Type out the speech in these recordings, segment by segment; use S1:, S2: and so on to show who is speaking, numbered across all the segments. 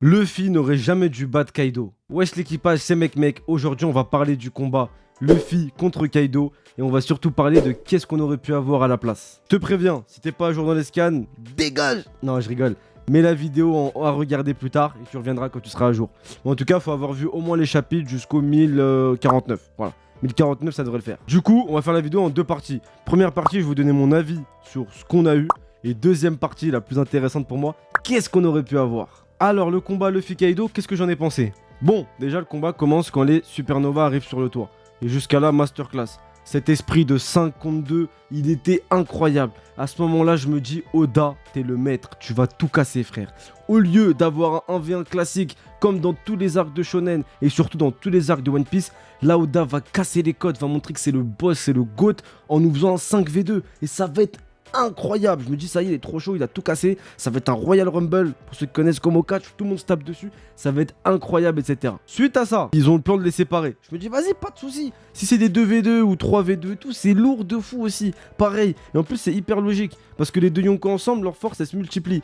S1: Luffy n'aurait jamais dû battre Kaido. Wesh l'équipage, c'est mec. Aujourd'hui on va parler du combat Luffy contre Kaido. Et on va surtout parler de qu'est-ce qu'on aurait pu avoir à la place. Je te préviens, si t'es pas à jour dans les scans, dégage. Non, je rigole. Mets la vidéo à regarder plus tard et tu reviendras quand tu seras à jour. Mais en tout cas, il faut avoir vu au moins les chapitres jusqu'au 1049. Voilà. 1049, ça devrait le faire. Du coup, on va faire la vidéo en deux parties. Première partie, je vais vous donner mon avis sur ce qu'on a eu. Et deuxième partie, la plus intéressante pour moi, qu'est-ce qu'on aurait pu avoir. Alors, le combat Luffy-Kaido, qu'est-ce que j'en ai pensé? Bon, déjà, le combat commence quand les Supernova arrivent sur le toit. Et jusqu'à là, masterclass. Cet esprit de 5 contre 2, il était incroyable. À ce moment-là, je me dis, Oda, t'es le maître, tu vas tout casser, frère. Au lieu d'avoir un 1v1 classique, comme dans tous les arcs de Shonen, et surtout dans tous les arcs de One Piece, là, Oda va casser les codes, va montrer que c'est le boss, c'est le GOAT, en nous faisant un 5v2. Et ça va être incroyable. Je me dis, ça y est, il est trop chaud, il a tout cassé. Ça va être un Royal Rumble. Pour ceux qui connaissent comme au catch, tout le monde se tape dessus. Ça va être incroyable, etc. Suite à ça, ils ont le plan de les séparer. Je me dis, vas-y, pas de soucis. Si c'est des 2v2 ou 3v2 et tout, c'est lourd de fou aussi. Pareil. Et en plus, c'est hyper logique. Parce que les deux Yonko ensemble, leur force, elle se multiplie.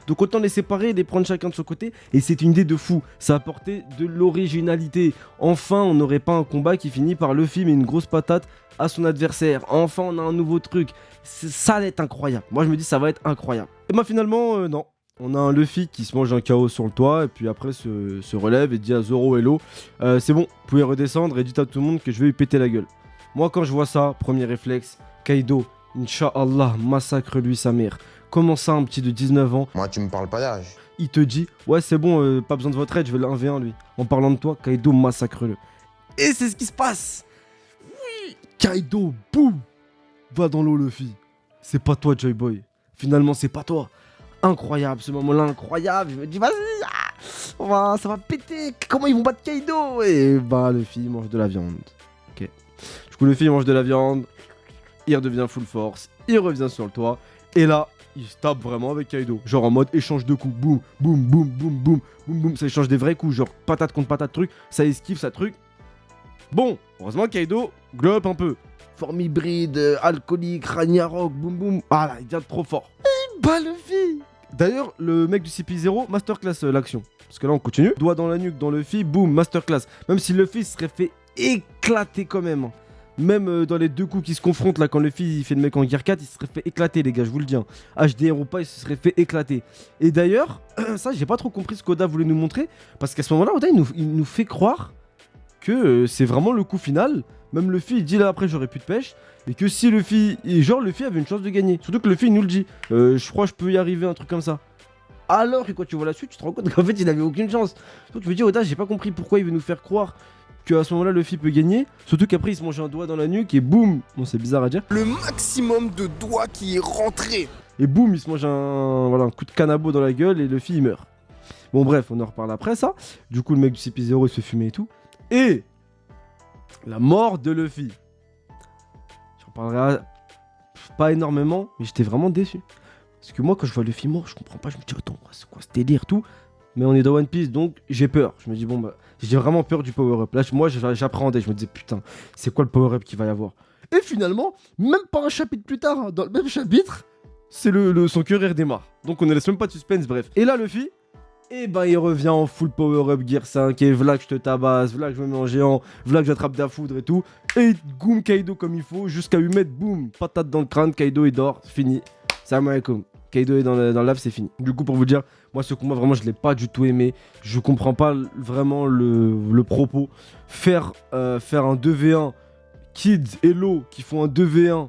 S1: Donc autant les séparer et les prendre chacun de son côté. Et c'est une idée de fou. Ça a apporté de l'originalité. Enfin, on n'aurait pas un combat qui finit par Luffy met une grosse patate à son adversaire. Enfin, on a un nouveau truc. Ça va être incroyable. Moi, je me dis, ça va être incroyable. Et bah finalement, non. On a un Luffy qui se mange un KO sur le toit et puis après se relève et dit à Zoro hello. C'est bon, vous pouvez redescendre et dites à tout le monde que je vais lui péter la gueule. Moi, quand je vois ça, premier réflexe, Kaido, Inch'Allah, massacre-lui sa mère. Comment ça, un petit de 19 ans,
S2: Moi, tu me parles pas d'âge.
S1: il te dit, ouais, c'est bon, pas besoin de votre aide, je vais le 1v1 lui. En parlant de toi, Kaido massacre-le. Et c'est ce qui se passe. Oui, Kaido, boum, va dans l'eau, Luffy. C'est pas toi, Joy Boy. Finalement, c'est pas toi. Incroyable, ce moment-là, incroyable. Je me dis, vas-y, ça va péter. Comment ils vont battre Kaido? Et bah, Luffy mange de la viande. Ok. Du coup, Luffy mange de la viande. Il redevient full force. Il revient sur le toit. Et là, il se tape vraiment avec Kaido. Genre en mode échange de coups. Boum, boum, boum, boum, boum, boum, boum. Ça échange des vrais coups. Genre patate contre patate, truc. Ça esquive, ça truc. Bon, heureusement Kaido glow up un peu. Forme hybride, alcoolique, Ragnarok, boum, boum. Ah là, il devient trop fort. Il bat Luffy. D'ailleurs, le mec du CP0, masterclass l'action. Parce que là, on continue. Doigt dans la nuque, dans Luffy, boum, masterclass. Même si Luffy serait fait éclater quand même. Même dans les deux coups qui se confrontent, là, quand Luffy il fait le mec en Gear 4, il se serait fait éclater, les gars, je vous le dis. Hein. HDR ou pas, il se serait fait éclater. Et d'ailleurs, ça, j'ai pas trop compris ce qu'Oda voulait nous montrer. Parce qu'à ce moment-là, Oda, il nous fait croire que c'est vraiment le coup final. Même Luffy, il dit là après, j'aurais plus de pêche. Et que si Luffy. Et genre, Luffy avait une chance de gagner. Surtout que Luffy, il nous le dit. Je crois que je peux y arriver, un truc comme ça. Alors que quand tu vois la suite, tu te rends compte qu'en fait, il avait aucune chance. Donc, je me dis, Oda, j'ai pas compris pourquoi il veut nous faire croire qu'à ce moment-là, Luffy peut gagner. Surtout qu'après, il se mange un doigt dans la nuque et boum. Bon, c'est bizarre à dire.
S2: Le maximum de doigts qui est rentré.
S1: Et boum, il se mange un coup de canabo dans la gueule et Luffy, il meurt. Bon, bref, on en reparle après ça. Du coup, le mec du CP0, il se fait fumer et tout. Et la mort de Luffy. J'en parlerai pas énormément, mais j'étais vraiment déçu. Parce que moi, quand je vois Luffy mort, je comprends pas. Je me dis, attends, c'est quoi ce délire, tout. Mais on est dans One Piece, donc j'ai peur. Je me dis, bon, bah, j'ai vraiment peur du power-up. Là, moi, j'appréhendais. Je me disais, putain, c'est quoi le power-up qu'il va y avoir? Et finalement, même pas un chapitre plus tard, hein, dans le même chapitre, c'est son cœur redémarre. Donc on ne laisse même pas de suspense, bref. Et là, Luffy, et ben il revient en full power-up Gear 5. Et voilà que je te tabasse, voilà que je me mets en géant, voilà que j'attrape de la foudre et tout. Et goum Kaido comme il faut, jusqu'à lui mettre, boum, patate dans le crâne. Kaido, il dort, fini. Salam alaikum. Kaido est dans le lave, c'est fini. Du coup, pour vous dire, moi, ce combat, vraiment, je l'ai pas du tout aimé. Je comprends pas vraiment le propos. Faire un 2v1, Kids et Law qui font un 2v1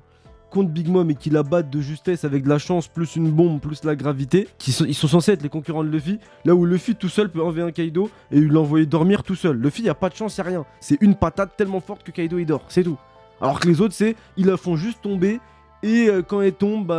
S1: contre Big Mom et qui la battent de justesse avec de la chance, plus une bombe, plus la gravité. Ils sont censés être les concurrents de Luffy. Là où Luffy tout seul peut 1v1 Kaido et l'envoyer dormir tout seul. Luffy, y a pas de chance, y a rien. C'est une patate tellement forte que Kaido, il dort. C'est tout. Alors que les autres, ils la font juste tomber. Et quand elle tombe,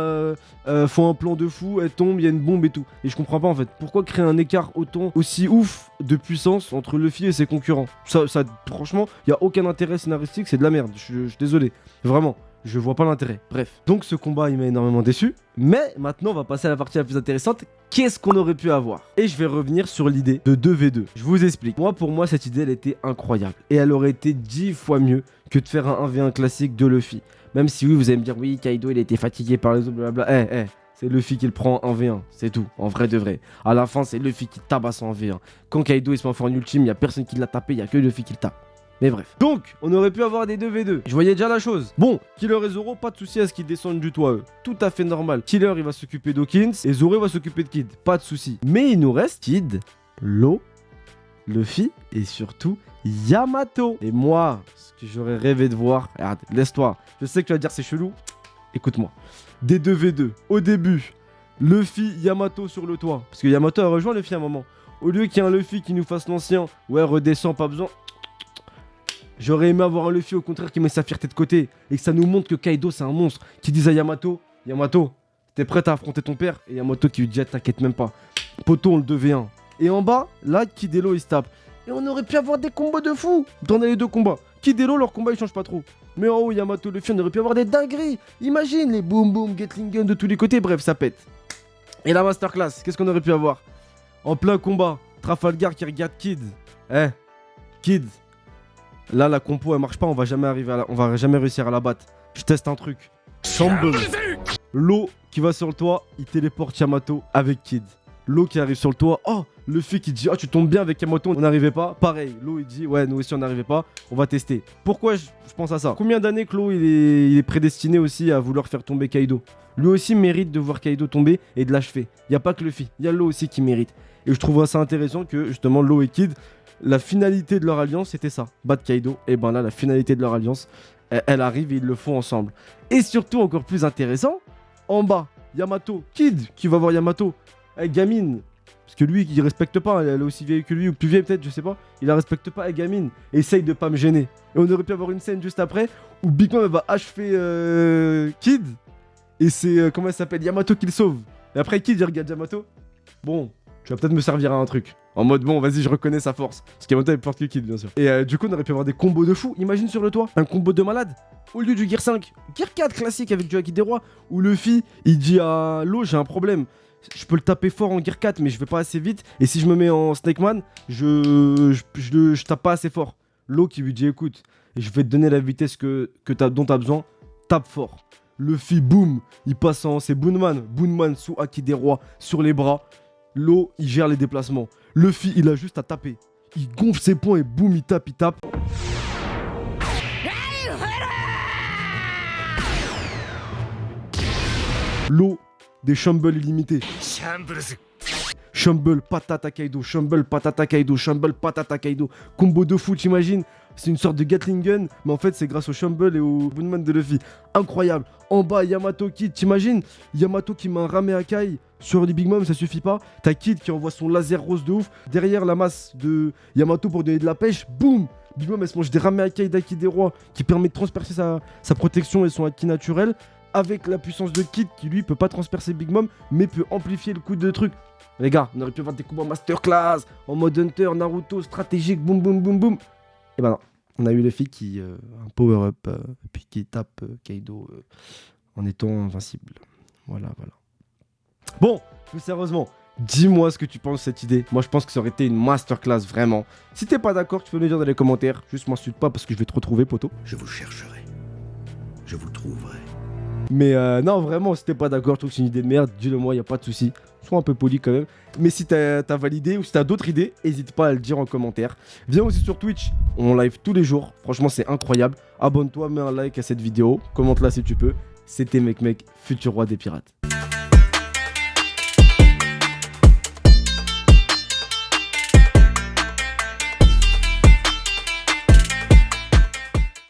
S1: font un plan de fou, elle tombe, il y a une bombe et tout. Et je comprends pas en fait, pourquoi créer un écart autant aussi ouf de puissance entre Luffy et ses concurrents. Ça franchement, il y a aucun intérêt scénaristique, c'est de la merde, je suis désolé. Vraiment, je vois pas l'intérêt. Bref, donc ce combat il m'a énormément déçu. Mais maintenant on va passer à la partie la plus intéressante. Qu'est-ce qu'on aurait pu avoir? Et je vais revenir sur l'idée de 2v2. Je vous explique. Pour moi, cette idée elle était incroyable. Et elle aurait été 10 fois mieux que de faire un 1v1 classique de Luffy. Même si oui, vous allez me dire, oui, Kaido, il a été fatigué par les autres, blablabla. c'est Luffy qui le prend en 1v1, c'est tout, en vrai de vrai. À la fin, c'est Luffy qui tabasse en 1v1. Quand Kaido il se met en forme ultime, il n'y a personne qui l'a tapé, il n'y a que Luffy qui le tape. Mais bref. Donc, on aurait pu avoir des 2v2. Je voyais déjà la chose. Bon, Killer et Zoro, pas de souci à ce qu'ils descendent du toit, eux. Tout à fait normal. Killer, il va s'occuper d'Hawkins et Zoro va s'occuper de Kid. Pas de souci. Mais il nous reste Kid, Law, Luffy et surtout Yamato. Et moi, ce que j'aurais rêvé de voir... Regarde, laisse-toi. Je sais que tu vas dire c'est chelou. Écoute-moi. Des 2v2. Au début, Luffy, Yamato sur le toit. Parce que Yamato a rejoint Luffy à un moment. Au lieu qu'il y ait un Luffy qui nous fasse l'ancien. Ouais, redescend, pas besoin. J'aurais aimé avoir un Luffy au contraire qui met sa fierté de côté et que ça nous montre que Kaido c'est un monstre. Qui dise à Yamato, Yamato, t'es prêt à affronter ton père? Et Yamato qui lui dit, t'inquiète même pas. Poto, on le 2v1. Et en bas, là, Kid et Law ils se tapent. Et on aurait pu avoir des combos de fou dans les deux combats. Kid et Law, leur combat ils changent pas trop. Mais en haut, Yamato, Luffy, on aurait pu avoir des dingueries. Imagine les boom boom, Gatling gun de tous les côtés, bref, ça pète. Et la masterclass, qu'est-ce qu'on aurait pu avoir? En plein combat, Trafalgar qui regarde Kid. Kid. Là, la compo, elle marche pas, on va jamais réussir à la battre. Je teste un truc. Shamble. Law qui va sur le toit, il téléporte Yamato avec Kid. Law qui arrive sur le toit, oh, Luffy qui dit, ah, tu tombes bien avec Yamato, on n'arrivait pas. Pareil, Law il dit, ouais, nous aussi on n'arrivait pas, on va tester. Pourquoi je pense à ça? Combien d'années que Law il est prédestiné aussi à vouloir faire tomber Kaido? Lui aussi mérite de voir Kaido tomber et de l'achever. Il n'y a pas que Luffy, il y a Law aussi qui mérite. Et je trouve ça intéressant que justement Law et Kid, la finalité de leur alliance, c'était ça, battre Kaido. Et ben là, la finalité de leur alliance, elle arrive et ils le font ensemble. Et surtout, encore plus intéressant, en bas, Yamato, Kid, qui va voir Yamato, avec Gamine. Parce que lui, il respecte pas, elle est aussi vieille que lui, ou plus vieille peut-être, je sais pas. Il la respecte pas, avec Gamine. Essaye de pas me gêner. Et on aurait pu avoir une scène juste après, où Big Mom va achever Kid. Et c'est, comment elle s'appelle, Yamato qui le sauve. Et après, Kid, il regarde Yamato. Bon, tu vas peut-être me servir à un truc. En mode, bon, vas-y, je reconnais sa force. Parce qu'Yamato est plus fort que Kid, bien sûr. Et du coup, on aurait pu avoir des combos de fou. Imagine sur le toit, un combo de malade. Au lieu du Gear 5, Gear 4 classique avec du Haki des Rois, où Luffy, il dit à Law, j'ai un problème. Je peux le taper fort en Gear 4, mais je vais pas assez vite. Et si je me mets en Snake Man, je tape pas assez fort. Law qui lui dit, écoute, je vais te donner la vitesse dont t'as besoin. Tape fort. Luffy, boum, il passe en... C'est Boonman sous Haki des Rois, sur les bras. Law, il gère les déplacements. Luffy, il a juste à taper. Il gonfle ses poings et boum, il tape. Law, des Shamble illimités. Shamble, patata Kaido, Shamble, patata Kaido, Shamble, patata Kaido. Combo de fou, t'imagines? C'est une sorte de Gatling gun, mais en fait c'est grâce au Shamble et au Boonman de Luffy. Incroyable. En bas, Yamato Kid, t'imagines? Yamato qui met un Ramehakai sur les Big Mom, ça suffit pas. T'as Kid qui envoie son laser rose de ouf. Derrière la masse de Yamato pour donner de la pêche, boum! Big Mom elle se mange des Ramehakai d'Haki des Rois qui permet de transpercer sa protection et son Haki naturel. Avec la puissance de Kid qui lui peut pas transpercer Big Mom, mais peut amplifier le coup de truc. Les gars, on aurait pu avoir des combats masterclass, en mode Hunter, Naruto, stratégique, boum boum boum boum. Et ben non, on a eu Luffy qui un power-up, puis qui tape Kaido en étant invincible. Voilà. Bon, plus sérieusement, dis-moi ce que tu penses de cette idée. Moi je pense que ça aurait été une masterclass vraiment. Si t'es pas d'accord, tu peux me le dire dans les commentaires. Juste m'insulte pas parce que je vais te retrouver, poto.
S3: Je vous chercherai. Je vous trouverai.
S1: Mais non, vraiment, si t'es pas d'accord, je trouve que c'est une idée de merde, dis-le moi, y a pas de souci. Sois un peu poli quand même. Mais si t'as validé ou si t'as d'autres idées, n'hésite pas à le dire en commentaire. Viens aussi sur Twitch, on live tous les jours. Franchement, c'est incroyable. Abonne-toi, mets un like à cette vidéo. Commente-la si tu peux. C'était Mec, futur roi des pirates.